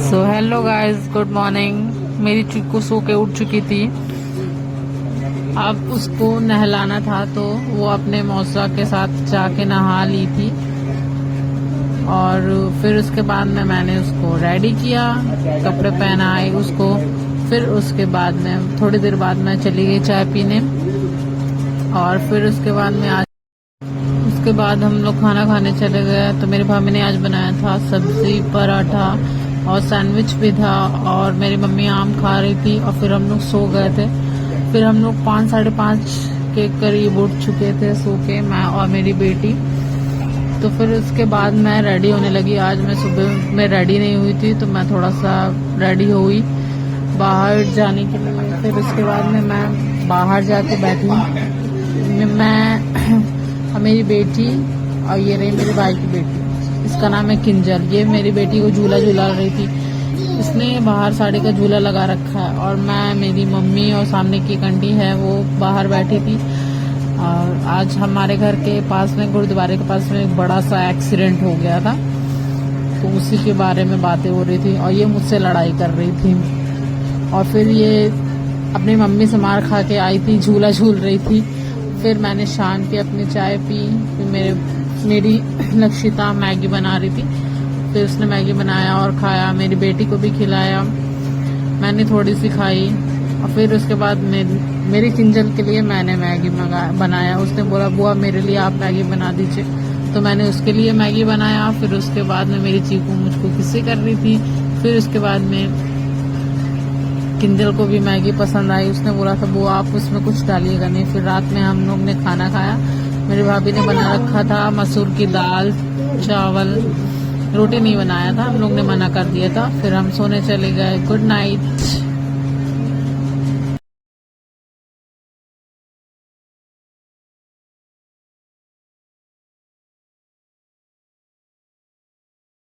So hello guys, good morning. मेरी चीकू सो के उठ चुकी थी। अब उसको नहलाना था तो वो अपने मौसा के साथ जाके नहा ली थी और फिर उसके बाद में मैंने उसको रेडी किया, कपड़े पहनाए उसको। फिर उसके बाद में थोड़ी देर बाद मैं चली गई चाय पीने और फिर उसके बाद में उसके बाद हम लोग खाना खाने चले गए। तो मेरी भाभी ने आज बनाया था सब्जी, पराठा और सैंडविच भी था और मेरी मम्मी आम खा रही थी और फिर हम लोग सो गए थे। फिर हम लोग 5 साढ़े 5 के करीब उठ चुके थे सो के, मैं और मेरी बेटी। तो फिर उसके बाद मैं रेडी होने लगी। आज मैं सुबह में रेडी नहीं हुई थी तो मैं थोड़ा सा रेडी हुई बाहर जाने के लिए। फिर उसके बाद में मैं बाहर जाके बैठी, मैं और मेरी बेटी और ये रही मेरे भाई की बेटी, इसका नाम है किंजल। ये मेरी बेटी को झूला झूला रही थी, इसने बाहर साड़ी का झूला लगा रखा है और मैं, मेरी मम्मी और सामने की एक आंटी है वो बाहर बैठी थी। और आज हमारे घर के पास में, गुरुद्वारे के पास में एक बड़ा सा एक्सीडेंट हो गया था, तो उसी के बारे में बातें हो रही थी और ये मुझसे लड़ाई कर रही थी। और फिर ये अपनी मम्मी से मार खा के आई थी, झूला झूल रही थी। फिर मैंने शाम की अपनी चाय पी। फिर मेरी लक्षिता मैगी बना रही थी, फिर उसने मैगी बनाया और खाया, मेरी बेटी को भी खिलाया, मैंने थोड़ी सी खाई। और फिर उसके बाद मेरी किंजल के लिए मैंने मैगी बनाया। उसने बोला बुआ मेरे लिए आप मैगी बना दीजिए, तो मैंने उसके लिए मैगी बनाया। फिर उसके बाद में मेरी चीकू मुझको किस्से कर रही थी। फिर उसके बाद में किंजल को भी मैगी पसंद आई, उसने बोला था बुआ आप उसमें कुछ डालिएगा नहीं। फिर रात में हम लोग ने खाना खाया। मेरी भाभी ने बना रखा था मसूर की दाल, चावल, रोटी नहीं बनाया था, हम लोग ने मना कर दिया था। फिर हम सोने चले गए। Good night.